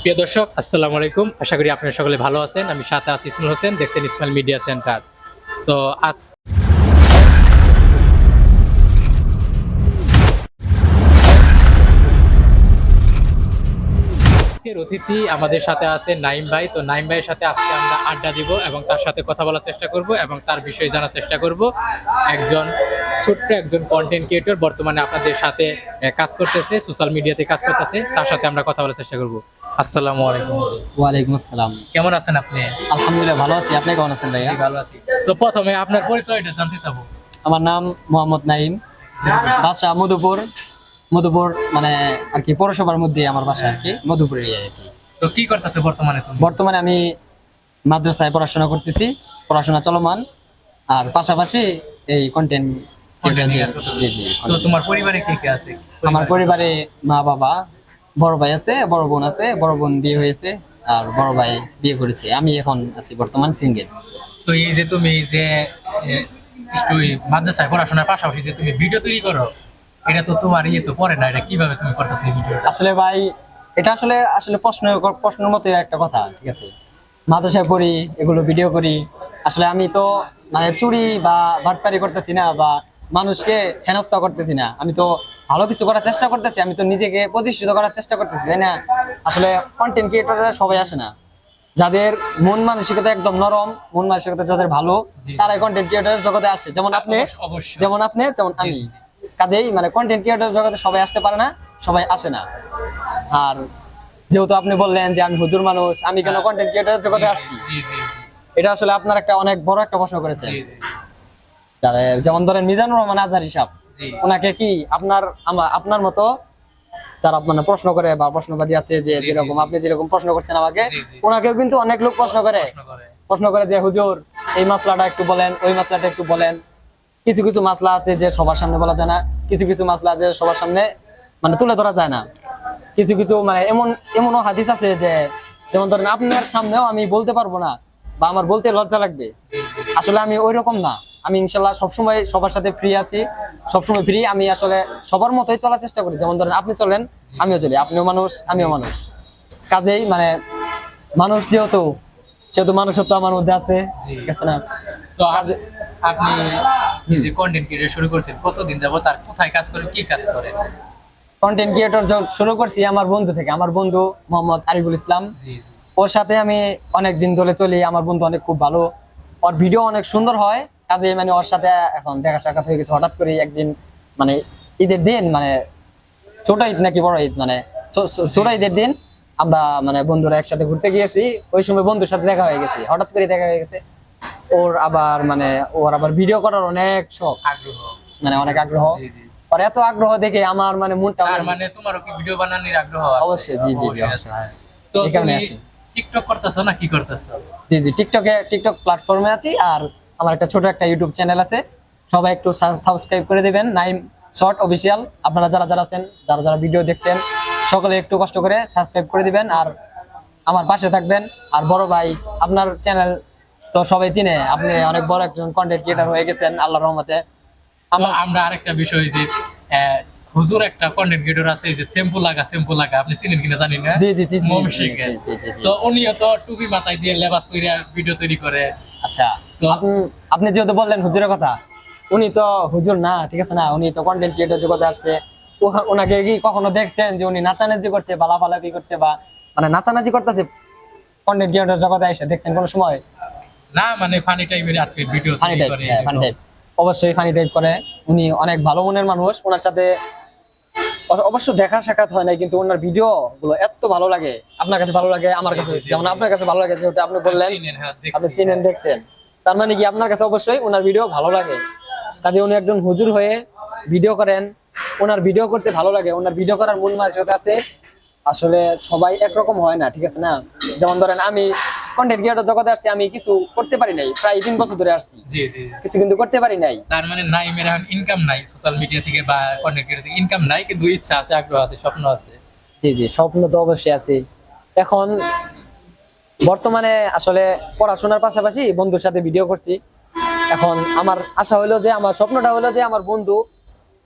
প্রিয় দর্শক, আসসালামু আলাইকুম। আশা করি আপনারা সকলে ভালো আছেন। আমি সাথে আছি ইসমাইল হোসেন, দেখছেন ইসমাইল মিডিয়া সেন্টার। তো আজকের অতিথি আমাদের সাথে আছে নাইম ভাই। তো নাইম ভাইয়ের সাথে আজকে আমরা আড্ডা দিব এবং তার সাথে কথা বলার চেষ্টা করব এবং তার বিষয়ে জানার চেষ্টা করব। একজন ছোট্ট একজন কন্টেন্ট ক্রিয়েটর, বর্তমানে আপনাদের সাথে কাজ করতেছে, সোশ্যাল মিডিয়াতে কাজ করতেছে। তার সাথে আমরা কথা বলার চেষ্টা করব। আসসালামু আলাইকুম। ওয়ালাইকুম আসসালাম। কেমন আছেন আপনি? আলহামদুলিল্লাহ ভালো আছি। আপনি কেমন আছেন ভাইয়া? জি, ভালো আছি। তো প্রথমে আপনার পরিচয়টা জানতে চাবো। আমার নাম মোহাম্মদ নাইম, বাসা মধুপুর। মধুপুর মানে আর কি পৌরসভার মধ্যে আমার বাসা আর কি, মধুপুর এরিয়া আর কি। তো কি করতেছে বর্তমানে তুমি? বর্তমানে আমি মাদ্রাসায় পড়াশোনা করতেছি, পড়াশোনা চলমান, আর পাশাপাশি এই কন্টেন্ট। জি জি। তো তোমার পরিবারে কে কে আছে? আমার পরিবারে মা বাবা, বড় ভাই আছে, বড় বোন আছে, বড় বোন বিয়ে হয়েছে আর বড় ভাই বিয়ে করেছে। আমি এখন আছি বর্তমান সিঙ্গেল। তো এই যে তুমি যে এ, মাদ্রাসায় পড়াশোনার পাশাপাশি যে তুমি ভিডিও তৈরি করো, এটা তো তোমার ইয়ে তো পড়ে না, এটা কিভাবে তুমি করতেছো এই ভিডিওটা? আসলে ভাই, এটা আসলে আসলে প্রশ্নের মতো একটা কথা, ঠিক আছে। মাদ্রাসায় পড়ি, এগুলো ভিডিও করি। আসলে আমি তো মানে চুরি বা বাটপারি করতেছি না, বা মানুষকে হেনস্থা করতেছি না। আমি তো ভালো কিছু করার চেষ্টা করতেছি, আমি তো নিজেকে প্রতিষ্ঠিত করার চেষ্টা করতেছি, তাই না? আসলে কন্টেন্ট ক্রিয়েটররা সবাই আসে না। যাদের মন মানসিকতা একদম নরম, মন মানসিকতা যাদের ভালো, জি। তারাই কন্টেন্ট ক্রিয়েটর জগতে আসে। যেমন আপনি, অবশ্যই। যেমন আপনি, যেমন আমি। জি, জি। কাজেই মানে কন্টেন্ট ক্রিয়েটর জগতে সবাই আসতে পারে না, সবাই আসে না। আর যেহেতু আপনি বললেন যে আমি হুজুর মানুষ, আমি কেন কন্টেন্ট ক্রিয়েটর জগতে আসছি, জি জি জি এটা আসলে আপনার একটা অনেক বড় একটা প্রশ্ন করেছেন। জি যেমন ধরেন মিজানুর রহমান আজহারি সাহেব, জি। ওনাকে কি আপনার মতো যারা মানে প্রশ্ন করে বা প্রশ্নবাদী আছে, যে জি, যেরকম জি। আপনি যেরকম প্রশ্ন করছেন আমাকে, জি, জি। ওনাকেও কিন্তু অনেক লোক প্রশ্ন করে। প্রশ্ন করে। প্রশ্ন করে যে হুজুর এই মাসলাটা একটু বলেন, ওই মাসলাটা একটু বলেন। কিছু কিছু মাসলা আছে যে সবার সামনে বলা যায় না, কিছু কিছু মাসলা আছে সবার সামনে মানে তুলে ধরা যায় না। কিছু কিছু মানে এমনও হাদিস আছে যে, যেমন ধরেন আপনার সামনেও আমি বলতে পারবো না, বা আমার বলতে লজ্জা লাগবে। আসলে আমি ওই রকম না। আমি ইনশাল্লাহ সবসময় সবার সাথে ফ্রি আছি, সবসময় ফ্রি। আমি আসলে সবার মতোই চলার চেষ্টা করি। যেমন ধরেন আপনি চলেন, আমিও চলি, আপনিও মানুষ, আমিও মানুষ। কাজেই মানে মানুষ যেহেতু সেহেতু মানুষত্ব আমার মধ্যে আছে, জি। ঠিক আছে না? তো আপনি এই যে কন্টেন্ট ক্রিয়েটর শুরু করছেন, কতদিন যাবত আর কোথায় কাজ করেন, কি কাজ করেন? কন্টেন্ট ক্রিয়েটর শুরু করছি আমার বন্ধু থেকে। আমার বন্ধু মোহাম্মদ আরিফুল ইসলাম, জি ওর সাথে আমি অনেক দিন ধরে চলি। আমার বন্ধু অনেক খুব ভালো, ওর ভিডিও অনেক সুন্দর হয়। কাজে মানে ওর সাথে এখন দেখা সাক্ষাৎ হয়ে গেছে। হঠাৎ করে একদিন মানে ঈদের দিন, মানে ছোট ঈদ নাকি বড় ঈদ, মানে ছোট ঈদের দিন আমরা মানে বন্ধুরা একসাথে ঘুরতে গিয়েছি। ওই সময় বন্ধুর সাথে দেখা হয়ে গেছে, হঠাৎ করে দেখা হয়ে গেছে। ওর আবার ভিডিও করার অনেক শখ, আগ্রহ। মানে অনেক আগ্রহ। জি জি। আর এত আগ্রহ দেখে আমার মানে মনটা তার মানে তোমারও কি ভিডিও বানানোর আগ্রহ আছে? অবশ্যই, জি জি জি, অবশ্যই আছে। অবশ্যই, হ্যাঁ। তো এই কারণে তুমি আসি। টিকটক করতেছো না কি করতেছো? জি জি, টিকটক প্ল্যাটফর্মে আছি। আর আমার একটা ছোট একটা ইউটিউব চ্যানেল আছে, সবাই একটু সাবস্ক্রাইব করে দিবেন, নাইম শর্ট অফিসিয়াল। আপনারা যারা যারা আছেন, যারা যারা ভিডিও দেখছেন, সকলে একটু কষ্ট করে সাবস্ক্রাইব করে দিবেন আর আমার পাশে থাকবেন। আর বড় ভাই, আপনার চ্যানেল তো সবাই চিনে, আপনি অনেক বড় একজন কন্টেন্ট ক্রিয়েটর হয়ে গেছেন আল্লাহর রহমতে। আমরা আরেকটা বিষয় যে হুজুর একটা কন্টেন্ট ক্রিয়েটর আছে, এই যে শ্যাম্পু লাগা, আপনি চিনেন কিনা জানি না। জি জি জি জি ময়মনসিংহে। জি জি জি জি। তো উনিও তো টুপি মাথায় দিয়ে লেবাস পরে ভিডিও তৈরি করে। আচ্ছা, তো আপনি যেহেতু বললেন হুজুরের কথা, উনি তো হুজুর না, ঠিক আছে না? উনি তো কন্টেন্ট ক্রিয়েটর জগতে আসছে। ওনাকে কি কখনো দেখছেন যে উনি নাচানাচি করছে বা লাফালাফি করছে, বা মানে নাচানাচি করতেছে কন্টেন্ট ক্রিয়েটর জগতে এসে দেখছেন কোনো সময়? না, মানে ফানি টাইপের আর কি ভিডিও ফানি তৈরি টাইপ, করে। হ্যাঁ ফানি টাইপ, অবশ্যই ফানি টাইপ করে। উনি অনেক ভালো মনের মানুষ। ওনার সাথে অবশ্য দেখা সাক্ষাৎ হয় নাই, কিন্তু ওনার ভিডিও গুলো এত ভালো লাগে, আপনার কাছে ভালো লাগে, আমার কাছে, জি, জি, যেমন জি। আপনার কাছে ভালো লাগে, যেহেতু আপনি বললেন চিনেন, হ্যাঁ, আপনি দেখছি, চিনেন, হ্যাঁ। দেখছেন, তার মানে কি আপনার কাছে অবশ্যই ওনার ভিডিও ভালো লাগে। কাজে উনি একজন হুজুর হয়ে ভিডিও করেন, ওনার ভিডিও করতে ভালো লাগে, ওনার ভিডিও করার মন মানসিকতা আছে। আসলে সবাই একরকম হয় না, ঠিক আছে না? যেমন ধরেন আমি কন্টেন্ট ক্রিয়েটর জগতে আসছি, আমি কিছু করতে পারি নাই, প্রায় 3 বছর ধরে আসছি, জি জি। কিছু কিন্তু করতে পারি নাই। তার মানে নাইমের এখন ইনকাম নাই সোশ্যাল মিডিয়া থেকে বা কন্টেন্ট ক্রিয়েটর থেকে, ইনকাম নাই, কিন্তু ইচ্ছা আছে, আগ্রহ আছে, স্বপ্ন আছে। জি জি, স্বপ্ন তো অবশ্যই আছে। এখন বর্তমানে আসলে পড়াশোনার পাশাপাশি বন্ধুর সাথে ভিডিও করছি। এখন আমার আশা হলো যে, আমার স্বপ্নটা হলো যে আমার বন্ধু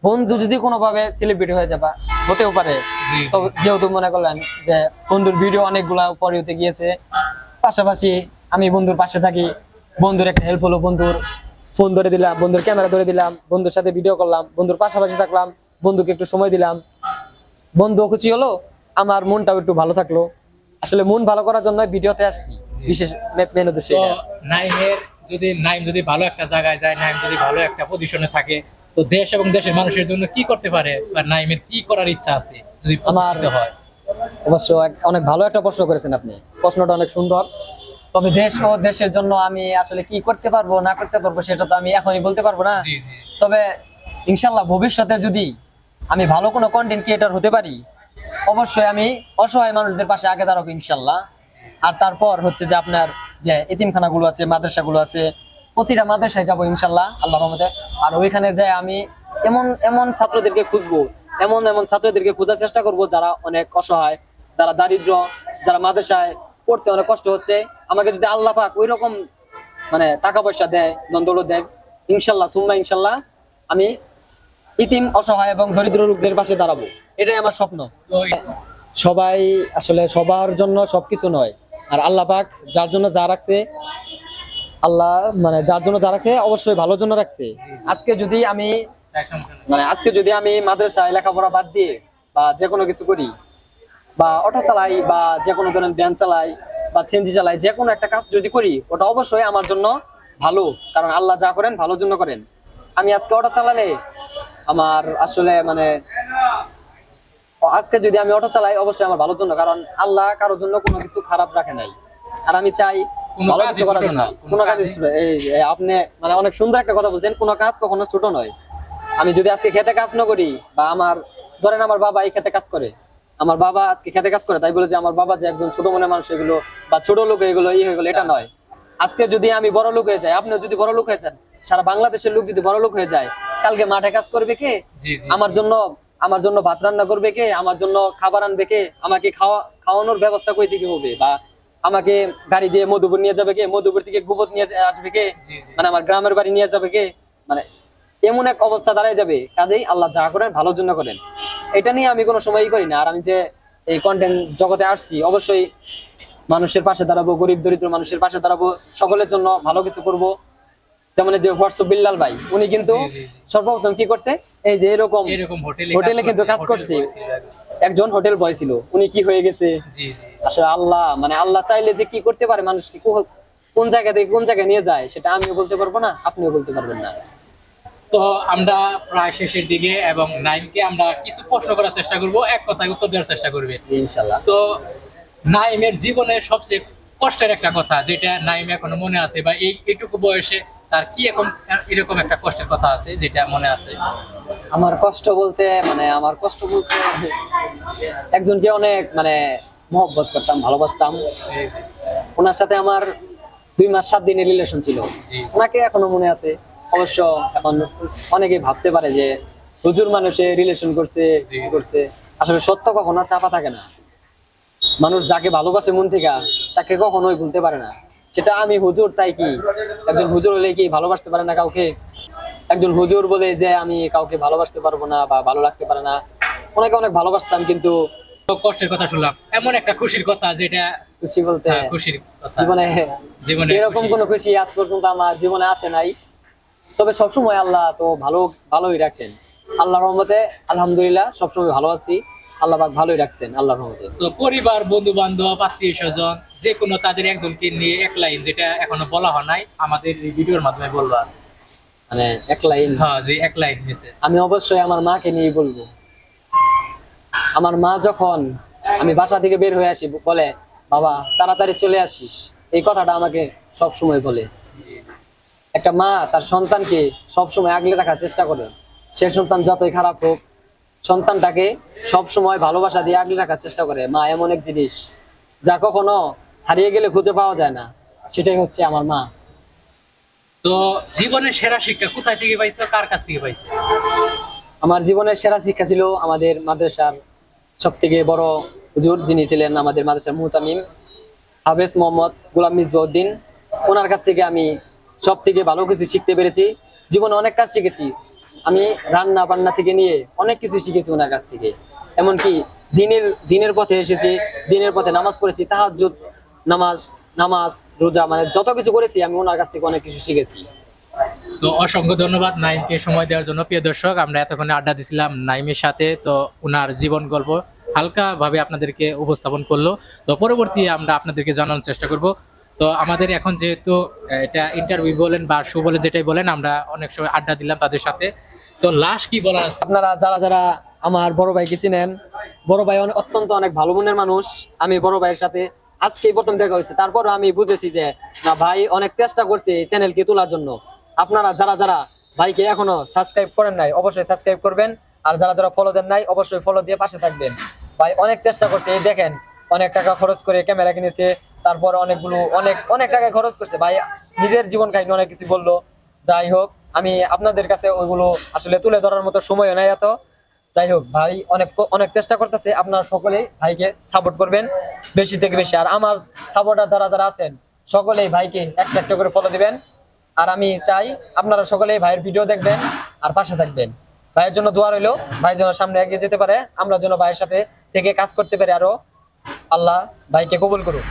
বন্ধু যদি কোনোভাবে সেলিব্রিটি হয়ে যাবে, হতেও পারে, জি। তো যেহেতু মনে করলেন যে বন্ধুর ভিডিও অনেকগুলা পরে হতে গিয়েছে, পাশাপাশি আমি বন্ধুর পাশে থাকি, বন্ধুর একটা হেল্প হলো, বন্ধুর ফোন ধরে দিলাম, বন্ধুর ক্যামেরা ধরে দিলাম, বন্ধুর সাথে ভিডিও করলাম, বন্ধুর পাশাপাশি থাকলাম, বন্ধুকে একটু সময় দিলাম, বন্ধু খুশি হলো, আমার মনটাও একটু ভালো থাকলো। আসলে মন ভালো করার জন্য ভিডিওতে আসছি, বিশেষ মেন উদ্দেশ্য তো এটা। নাইম যদি ভালো একটা জায়গায় যায়, নাইম যদি ভালো একটা পজিশনে থাকে, তো দেশ এবং দেশের মানুষের জন্য কি করতে পারে, বা নাইমের কি করার ইচ্ছা আছে যদি প্রতিষ্ঠিত হয়? অবশ্য অনেক ভালো একটা প্রশ্ন করেছেন আপনি, প্রশ্নটা অনেক সুন্দর। তবে দেশ ও দেশের জন্য আমি আসলে কি করতে পারবো না করতে পারবো সেটা তো আমি এখনই বলতে পারবো না। জি জি। তবে ইনশাল্লাহ ভবিষ্যতে যদি আমি ভালো কোনো কন্টেন্ট ক্রিয়েটর হতে পারি, অবশ্যই আমি অসহায় মানুষদের পাশে আগে দাঁড়াবো ইনশাল্লাহ। আর তারপর হচ্ছে যে আপনার যে এতিমখানাগুলো আছে, মাদ্রাসাগুলো আছে, প্রতিটা মাদ্রাসায় যাবো ইনশাল্লাহ আল্লাহর রহমতে। আর ওইখানে যে আমি এমন এমন ছাত্রদেরকে খুঁজবো, এমন এমন ছাত্রদেরকে খোঁজার চেষ্টা করব যারা অনেক অসহায়, যারা দারিদ্র, যারা মাদ্রাসায় পড়তে অনেক কষ্ট হচ্ছে। আমাকে যদি আল্লাহ পাক ওই রকম মানে টাকা পয়সা দেয়, ধন দৌলত দেয়, ইনশাল্লাহ সুম্মা ইনশাল্লাহ আমি ইতিম, অসহায় এবং দরিদ্র লোকদের পাশে দাঁড়াবো। এটাই আমার স্বপ্ন। তো সবাই আসলে সবার জন্য সবকিছু নয়, আর আল্লাহ পাক যার জন্য যা রাখছে, আল্লাহ মানে যার জন্য যা রাখছে অবশ্যই ভালোর জন্য রাখছে। আজকে যদি আমি আজকে যদি আমি মাদ্রাসায় লেখাপড়া বাদ দিয়ে বা যে কোনো কিছু করি, বা অটো চালাই, বা যে কোনো ধরনের ভ্যান চালাই, বা সিএনজি চালাই, যে কোনো একটা কাজ যদি করি, ওটা অবশ্যই আমার জন্য ভালো, কারণ আল্লাহ যা করেন ভালোর জন্য করেন। আমি আজকে অটো চালালে আমার আসলে মানে আজকে যদি আমি অটো চালাই অবশ্যই আমার ভালোর জন্য, কারণ আল্লাহ কারোর জন্য কোনো কিছু খারাপ রাখে নাই। আর আমি চাই কোনো ভালো কাজই কিছু করার ছোট জন্য। না, কোনো কাজই ছোট, এই আপনি মানে অনেক সুন্দর একটা কথা বলছেন, কোনো কাজ কখনো ছোট নয়। আমি যদি আজকে খেতে কাজ না করি, বা আমার ধরেন আমার বাবা এই খেতে কাজ করে, আমার বাবা আজকে খেতে কাজ করে, তাই বলে যে আমার বাবা যে একজন ছোট মনের মানুষ এগুলো বা ছোট লোক এগুলো হয়ে গেলো, এটা নয়। আজকে যদি আমি বড় লোক হয়ে যাই, আপনিও যদি বড় লোক হয়ে যান, সারা বাংলাদেশের লোক যদি বড় লোক হয়ে যায়, কালকে মাঠে কাজ করবে কে? জি জি। আমার জন্য ভাত রান্না করবে কে? আমার জন্য খাবার আনবে কে? আমাকে খাওয়ানোর ব্যবস্থা কই থেকে হবে? বা আমাকে গাড়ি দিয়ে মধুপুর নিয়ে যাবে কে? মধুপুর থেকে গোবর নিয়ে আসবে কে? জি, জি। মানে আমার গ্রামের বাড়ি নিয়ে যাবে কে? মানে এমন এক অবস্থা দাঁড়ায় যাবে। কাজেই আল্লাহ যা করেন ভালোর জন্য করেন, এটা নিয়ে আমি কোনো সময়ই করি না। আর আমি যে এই কন্টেন্ট জগতে আসছি, অবশ্যই মানুষের পাশে দাঁড়াবো, গরিব দরিদ্র মানুষের পাশে দাঁড়াবো, সকলের জন্য ভালো কিছু করব। যেমন এই যে হোয়াটসঅ্যাপ বিল্লাল ভাই, উনি কিন্তু জি, জি, জি। সর্বপ্রথম কি করছে, এই যে এরকম এরকম হোটেলে কিন্তু কাজ করছে, একজন হোটেল বয় ছিল, উনি কি হয়ে গেছে। জি জি। আসলে আল্লাহ মানে আল্লাহ চাইলে যে কি করতে পারে, মানুষকে কোন জায়গা থেকে কোন জায়গায় নিয়ে যায়, সেটা আমিও বলতে পারবো না, আপনিও বলতে পারবেন না। তো আমরা প্রায় শেষের দিকে, এবং নাইমকে আমরা কিছু প্রশ্ন করার চেষ্টা করব, এক কথায় উত্তর দেওয়ার চেষ্টা করবে। জি, ইনশাল্লাহ। তো নাইমের জীবনের সবচেয়ে কষ্টের একটা কথা যেটা নাইম এখনো মনে আছে, বা এইটুকু বয়সে তার কি এরকম একটা কষ্টের কথা আছে যেটা মনে আছে? আমার কষ্ট বলতে একজনকে অনেক মানে মহব্বত করতাম, ভালোবাসতাম। জি জি। ওনার সাথে আমার 2 মাস 7 দিনের রিলেশন ছিল। জি। ওনাকে এখনো মনে আছে। অবশ্য এখন অনেকে ভাবতে পারে যে হুজুর মানুষে রিলেশন করছে, জি। কি করছে। আসলে সত্য কখনো চাপা থাকে না। মানুষ যাকে ভালোবাসে মন থেকে, তাকে কখনোই ভুলতে পারে না। সেটা আমি হুজুর, তাই কি একজন হুজুর হলে কি ভালোবাসতে পারে না কাউকে? একজন হুজুর বলে যে আমি কাউকে ভালোবাসতে পারবো না বা ভালো লাগতে পারে না? ওনাকে অনেক ভালোবাসতাম, কিন্তু তো কষ্টের কথা শুনলাম, এমন একটা খুশির কথা যেটা খুশি বলতে খুশির কথা জীবনে এরকম খুশি। কোনো খুশি আজ পর্যন্ত আমার জীবনে আসে নাই। তবে সবসময় আল্লাহ তো ভালোই রাখেন। আল্লাহর রহমতে আলহামদুলিল্লাহ সবসময় ভালো আছি। আল্লাহ পাক ভালোই রাখছেন আল্লাহর রহমতে। তো পরিবার, বন্ধু বান্ধব, আত্মীয় স্বজন, যে কোনো তাদের একজনকে নিয়ে এক লাইন, যেটা এখনো বলা হয় নাই, আমাদের এই ভিডিওর মাধ্যমে বলবা। মানে এক লাইন, হ্যাঁ জি, এক লাইন মেসেজ। আমি অবশ্যই আমার মাকে নিয়ে বলবো। আমার মা যখন আমি বাসা থেকে বের হয়ে আসি, বলে বাবা তাড়াতাড়ি চলে আসিস, এই কথাটা আমাকে সব সময় বলে। একটা মা তার সন্তানকে সবসময় আগলে রাখার চেষ্টা করে। সে সন্তান যতই খারাপ হোক, সন্তানটাকে সবসময় ভালোবাসা দিয়ে আগলে রাখার চেষ্টা করে। মা এমন এক জিনিস যা কখনো হারিয়ে গেলে খুঁজে পাওয়া যায় না, সেটাই হচ্ছে আমার মা। তো জীবনের সেরা শিক্ষা কোথায় থেকে পাইছো, কার কাছ থেকে পাইছো? আমার জীবনের সেরা শিক্ষা ছিল আমাদের মাদ্রাসার সব থেকে বড় হুজুর, যিনি ছিলেন আমাদের মাদ্রাসার মুহতামিম হাফেজ মোহাম্মদ গোলাম মিসবাউদ্দিন। ওনার কাছ থেকে আমি সব থেকে ভালো কিছু শিখতে পেরেছি। জীবনে অনেক কাজ শিখেছি আমি, রান্না বান্না থেকে নিয়ে অনেক কিছু শিখেছি ওনার কাছ থেকে। এমনকি দিনের পথে এসেছি, দিনের পথে নামাজ পড়েছি, তাহাজ্জুদ নামাজ রোজা, মানে যত কিছু করেছি আমি ওনার কাছ থেকে অনেক কিছু শিখেছি। তো অসংখ্য ধন্যবাদ নাইমকে সময় দেওয়ার জন্য। প্রিয় দর্শক, আমরা এতক্ষণে আড্ডা দিছিলাম নাইমের সাথে, তো ওনার জীবন গল্প হালকা ভাবে আপনাদেরকে উপস্থাপন করলো। তো পরবর্তী আমরা আপনাদেরকে জানানোর চেষ্টা করব। তো আমাদের এখন যেহেতু এটা ইন্টারভিউ বলেন বা শো বলেন, যেটাই বলেন, আমরা অনেক সময় আড্ডা দিলাম তাদের সাথে। তো লাস্ট কি বলার আছে? আপনারা যারা যারা আমার বড় ভাইকে চিনেন, বড় ভাই অনেক ভালো মনের মানুষ। আমি বড় ভাইয়ের সাথে আজকেই প্রথম দেখা হয়েছে, তারপর আমি বুঝেছি যে না, ভাই অনেক চেষ্টা করছে এই চ্যানেলকে তোলার জন্য। আপনারা যারা যারা ভাইকে এখনো সাবস্ক্রাইব করেন নাই অবশ্যই সাবস্ক্রাইব করবেন, আর যারা যারা ফলো দেন নাই অবশ্যই ফলো দিয়ে পাশে থাকবেন। ভাই অনেক চেষ্টা করছে, এই দেখেন অনেক টাকা খরচ করে ক্যামেরা কিনেছে, তারপর অনেক টাকা খরচ করছে। ভাই নিজের জীবন কাহিনী অনেক কিছু বললো। যাই হোক, আমি আপনাদের কাছে ওইগুলো আসলে তুলে ধরার মতো সময় নাই এত। যাই হোক, ভাই অনেক চেষ্টা করতেছে। আপনারা সকলেই ভাইকে সাপোর্ট করবেন বেশি থেকে বেশি, আর আমার সাপোর্টার যারা যারা আছেন সকলেই ভাইকে একটা একটা করে ফলো দিবেন। আর আমি চাই আপনারা সকলেই ভাইয়ের ভিডিও দেখবেন আর পাশে থাকবেন। ভাইয়ের জন্য দোয়া রইলো, ভাই যেন সামনে এগিয়ে যেতে পারে, আমরা যেন ভাইয়ের সাথে থেকে কাজ করতে পারি আরো। আল্লাহ ভাইকে কবুল করুন।